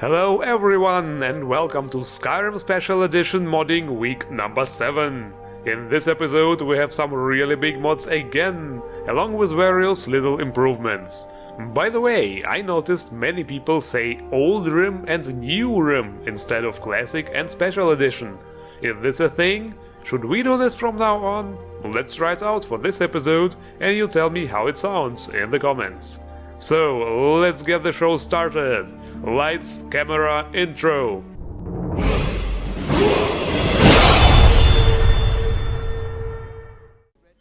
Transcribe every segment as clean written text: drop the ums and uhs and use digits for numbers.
Hello everyone and welcome to Skyrim Special Edition modding week number 7. In this episode we have some really big mods again, along with various little improvements. By the way, I noticed many people say Old Rim and New Rim instead of Classic and Special Edition. Is this a thing? Should we do this from now on? Let's try it out for this episode and you tell me how it sounds in the comments. So, let's get the show started. Lights, camera, intro.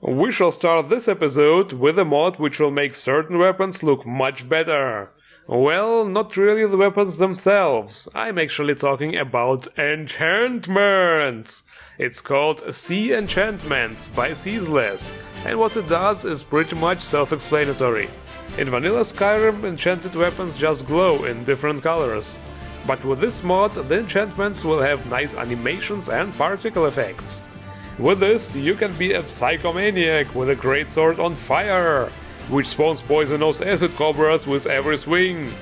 We shall start this episode with a mod which will make certain weapons look much better. Well, not really the weapons themselves. I'm actually talking about enchantments. It's called Sea Enchantments by Ceaseless, and what it does is pretty much self-explanatory. In vanilla Skyrim, enchanted weapons just glow in different colors. But with this mod, the enchantments will have nice animations and particle effects. With this, you can be a psychomaniac with a great sword on fire, which spawns poisonous acid cobras with every swing.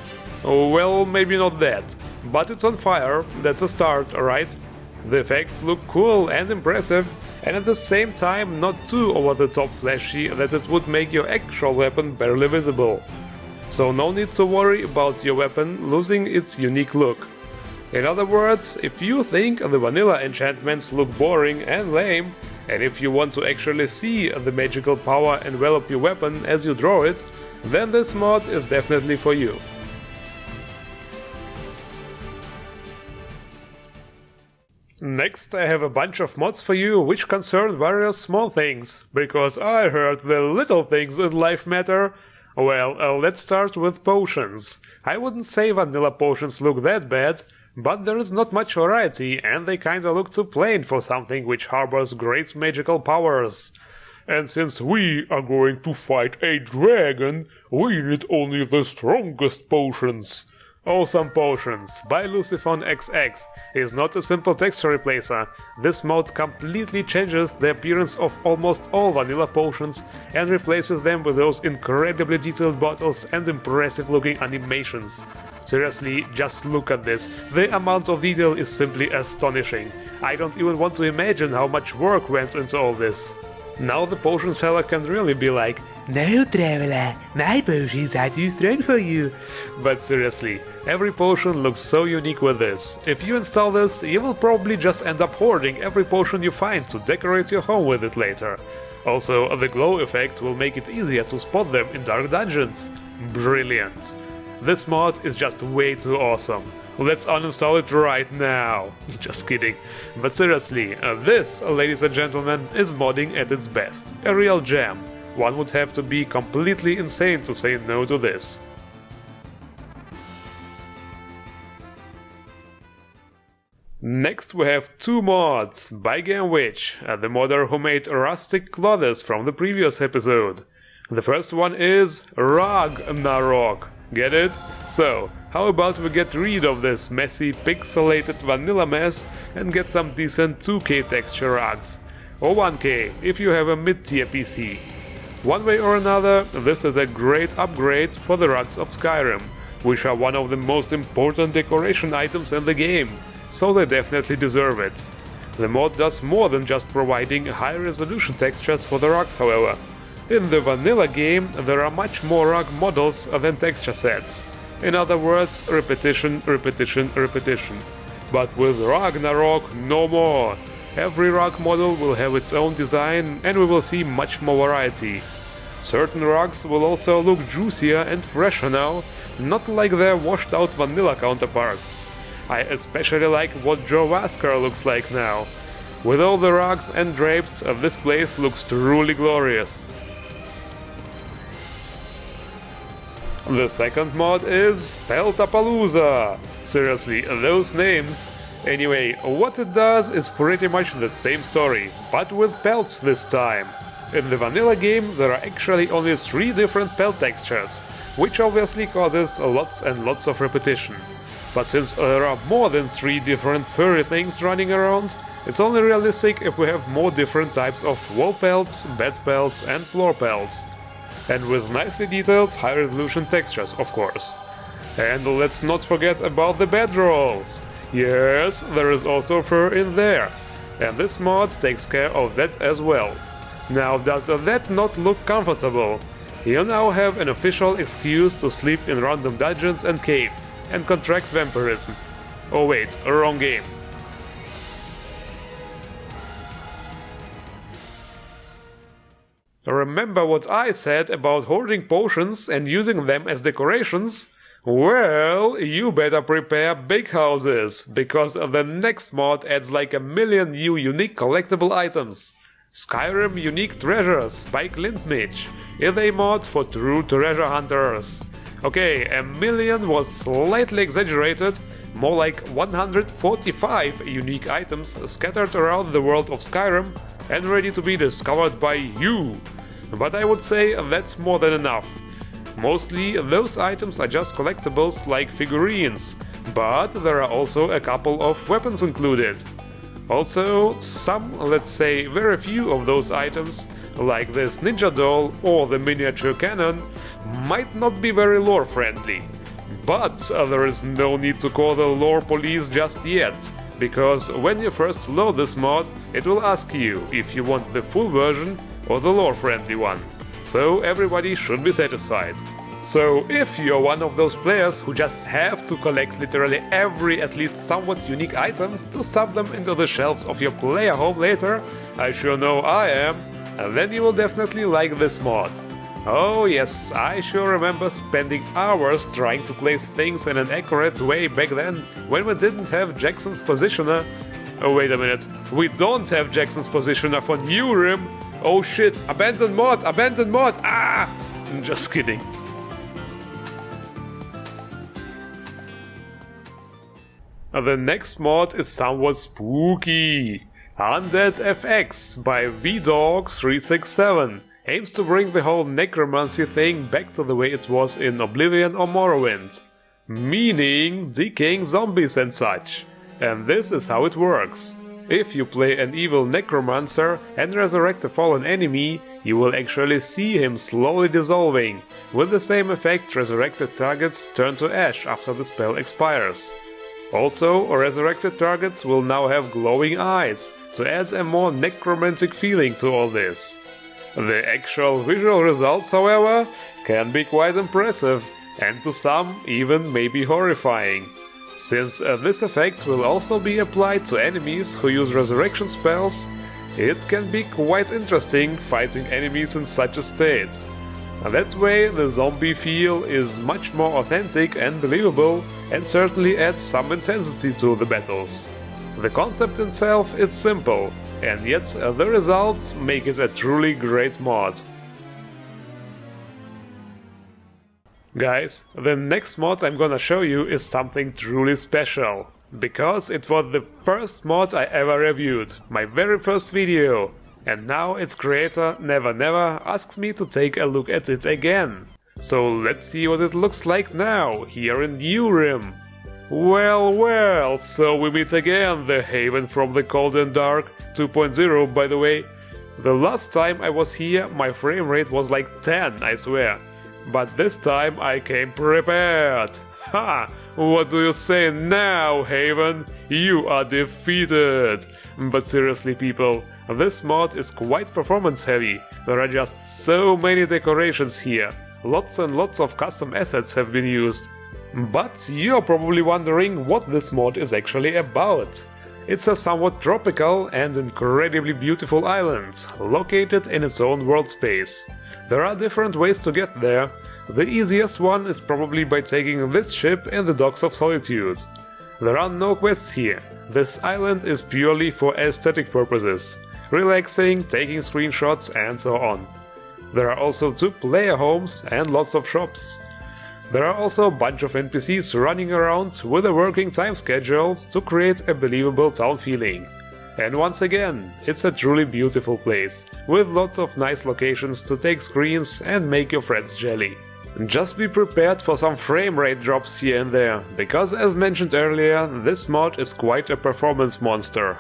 Well, maybe not that, but it's on fire, that's a start, right? The effects look cool and impressive, and at the same time not too over-the-top flashy that it would make your actual weapon barely visible. So no need to worry about your weapon losing its unique look. In other words, if you think the vanilla enchantments look boring and lame, and if you want to actually see the magical power envelop your weapon as you draw it, then this mod is definitely for you. Next, I have a bunch of mods for you which concern various small things, because I heard the little things in life matter. Well, let's start with potions. I wouldn't say vanilla potions look that bad, but there is not much variety and they kinda look too plain for something which harbors great magical powers. And since we are going to fight a dragon, we need only the strongest potions. Awesome Potions by Luciphon XX is not a simple texture replacer. This mod completely changes the appearance of almost all vanilla potions and replaces them with those incredibly detailed bottles and impressive looking animations. Seriously, just look at this. The amount of detail is simply astonishing. I don't even want to imagine how much work went into all this. Now the potion seller can really be like, "No, traveler, my potions are too strong for you." But seriously, every potion looks so unique with this. If you install this, you will probably just end up hoarding every potion you find to decorate your home with it later. Also, the glow effect will make it easier to spot them in dark dungeons. Brilliant. This mod is just way too awesome. Let's uninstall it right now. Just kidding. But seriously, this, ladies and gentlemen, is modding at its best. A real gem. One would have to be completely insane to say no to this. Next we have two mods by Gamewitch, the modder who made rustic clothes from the previous episode. The first one is Ragnarok. Get it? So, how about we get rid of this messy, pixelated vanilla mess and get some decent 2K texture rugs. Or 1K, if you have a mid-tier PC. One way or another, this is a great upgrade for the rugs of Skyrim, which are one of the most important decoration items in the game, so they definitely deserve it. The mod does more than just providing high-resolution textures for the rugs, however. In the vanilla game, there are much more rug models than texture sets. In other words, repetition, repetition, repetition. But with Ragnarok, no more. Every rug model will have its own design and we will see much more variety. Certain rugs will also look juicier and fresher now, not like their washed out vanilla counterparts. I especially like what Jovaskar looks like now. With all the rugs and drapes, this place looks truly glorious. The second mod is PELTAPALOOZA. Seriously, those names. Anyway, what it does is pretty much the same story, but with pelts this time. In the vanilla game there are actually only 3 different pelt textures, which obviously causes lots and lots of repetition. But since there are more than 3 different furry things running around, it's only realistic if we have more different types of wall pelts, bed pelts and floor pelts. And with nicely detailed high-resolution textures, of course. And let's not forget about the bedrolls. Yes, there is also fur in there. And this mod takes care of that as well. Now, does that not look comfortable? You now have an official excuse to sleep in random dungeons and caves and contract vampirism. Oh wait, wrong game. Remember what I said about hoarding potions and using them as decorations? Well, you better prepare big houses, because the next mod adds like a million new unique collectible items. Skyrim Unique Treasure Spike Lint Mage is a mod for true treasure hunters. Okay, a million was slightly exaggerated, more like 145 unique items scattered around the world of Skyrim and ready to be discovered by you. But I would say that's more than enough. Mostly those items are just collectibles like figurines, but there are also a couple of weapons included. Also, some, let's say very few of those items, like this ninja doll or the miniature cannon, might not be very lore friendly. But there is no need to call the lore police just yet, because when you first load this mod, it will ask you if you want the full version or the lore friendly one. So everybody should be satisfied. So if you're one of those players who just have to collect literally every at least somewhat unique item to stuff them into the shelves of your player home later, I sure know I am, and then you will definitely like this mod. Oh yes, I sure remember spending hours trying to place things in an accurate way back then, when we didn't have Jackson's Positioner. Oh wait a minute, we don't have Jackson's Positioner for New Rim. Oh shit, abandoned mod, ah! Just kidding. The next mod is somewhat spooky. Undead FX by VDog367 aims to bring the whole necromancy thing back to the way it was in Oblivion or Morrowind. Meaning decaying zombies and such. And this is how it works. If you play an evil necromancer and resurrect a fallen enemy, you will actually see him slowly dissolving. With the same effect, resurrected targets turn to ash after the spell expires. Also, resurrected targets will now have glowing eyes, to add a more necromantic feeling to all this. The actual visual results, however, can be quite impressive, and to some even maybe horrifying. Since this effect will also be applied to enemies who use resurrection spells, it can be quite interesting fighting enemies in such a state. That way the zombie feel is much more authentic and believable, and certainly adds some intensity to the battles. The concept itself is simple, and yet the results make it a truly great mod. Guys, the next mod I'm gonna show you is something truly special, because it was the first mod I ever reviewed, my very first video, and now its creator never asks me to take a look at it again. So let's see what it looks like now, here in New Rim. Well, so we meet again, the Haven from the Cold and Dark 2.0 by the way. The last time I was here my frame rate was like 10, I swear. But this time I came prepared. Ha! What do you say now, Haven? You are defeated! But seriously people, this mod is quite performance heavy. There are just so many decorations here. Lots and lots of custom assets have been used. But you're probably wondering what this mod is actually about. It's a somewhat tropical and incredibly beautiful island, located in its own world space. There are different ways to get there. The easiest one is probably by taking this ship in the Docks of Solitude. There are no quests here. This island is purely for aesthetic purposes, relaxing, taking screenshots and so on. There are also 2 player homes and lots of shops. There are also a bunch of NPCs running around with a working time schedule to create a believable town feeling. And once again, it's a truly beautiful place, with lots of nice locations to take screens and make your friends jelly. Just be prepared for some frame rate drops here and there, because as mentioned earlier, this mod is quite a performance monster.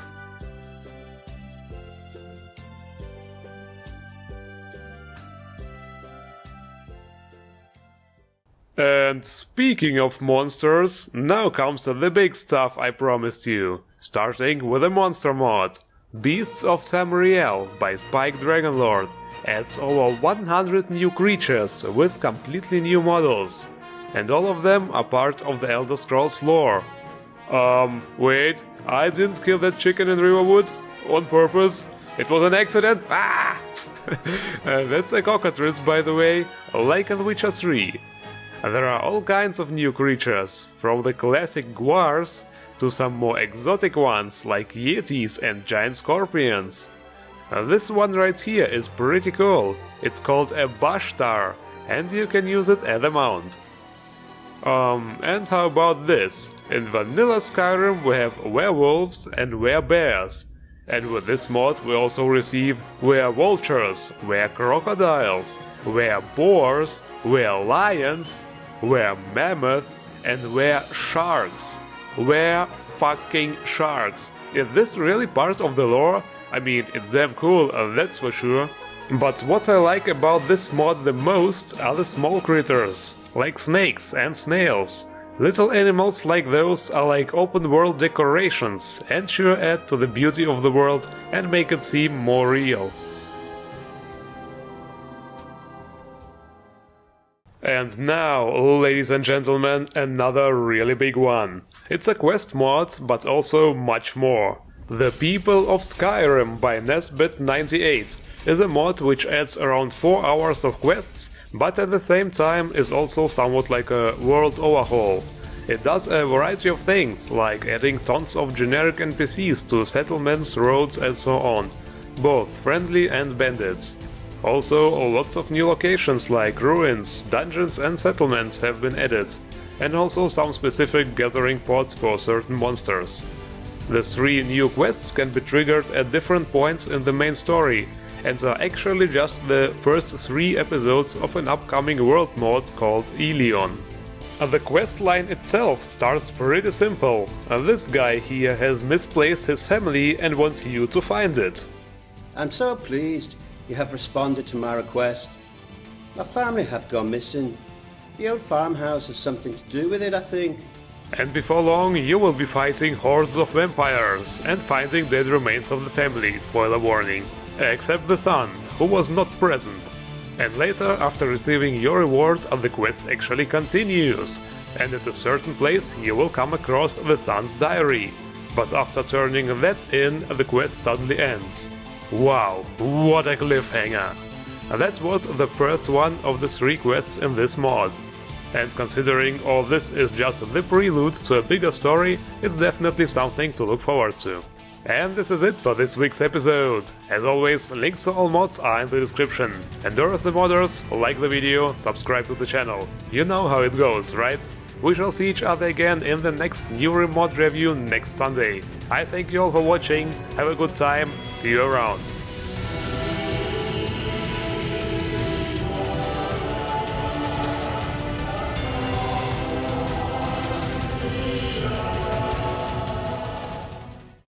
And speaking of monsters, now comes the big stuff I promised you. Starting with a monster mod. Beasts of Tamriel by Spike Dragonlord adds over 100 new creatures with completely new models. And all of them are part of the Elder Scrolls lore. Wait, I didn't kill that chicken in Riverwood on purpose. It was an accident. Ah! That's a cockatrice, by the way, like in Witcher 3. There are all kinds of new creatures, from the classic guars to some more exotic ones like yetis and giant scorpions. This one right here is pretty cool. It's called a Bashtar, and you can use it as a mount. And how about this? In vanilla Skyrim we have werewolves and werebears. And with this mod we also receive werevultures, werecrocodiles, wereboars, werelions, weremammoth, and weresharks. Were-fucking sharks. Is this really part of the lore? I mean, it's damn cool, that's for sure. But what I like about this mod the most are the small critters, like snakes and snails. Little animals like those are like open world decorations and sure add to the beauty of the world and make it seem more real. And now, ladies and gentlemen, another really big one. It's a quest mod, but also much more. The People of Skyrim by Nesbit98 is a mod which adds around 4 hours of quests, but at the same time is also somewhat like a world overhaul. It does a variety of things, like adding tons of generic NPCs to settlements, roads and so on, both friendly and bandits. Also, lots of new locations like ruins, dungeons and settlements have been added, and also some specific gathering pods for certain monsters. The 3 new quests can be triggered at different points in the main story, and are actually just the first 3 episodes of an upcoming world mod called Elion. The quest line itself starts pretty simple. This guy here has misplaced his family and wants you to find it. I'm so pleased you have responded to my request. My family have gone missing. The old farmhouse has something to do with it, I think. And before long you will be fighting hordes of vampires and finding dead remains of the family, spoiler warning. Except the son, who was not present. And later, after receiving your reward, the quest actually continues, and at a certain place you will come across the son's diary. But after turning that in, the quest suddenly ends. Wow, what a cliffhanger! That was the first one of the 3 quests in this mod. And considering all this is just the prelude to a bigger story, it's definitely something to look forward to. And this is it for this week's episode. As always, links to all mods are in the description. Endorse the modders, like the video, subscribe to the channel. You know how it goes, right? We shall see each other again in the next new mod review next Sunday. I thank you all for watching, have a good time, see you around.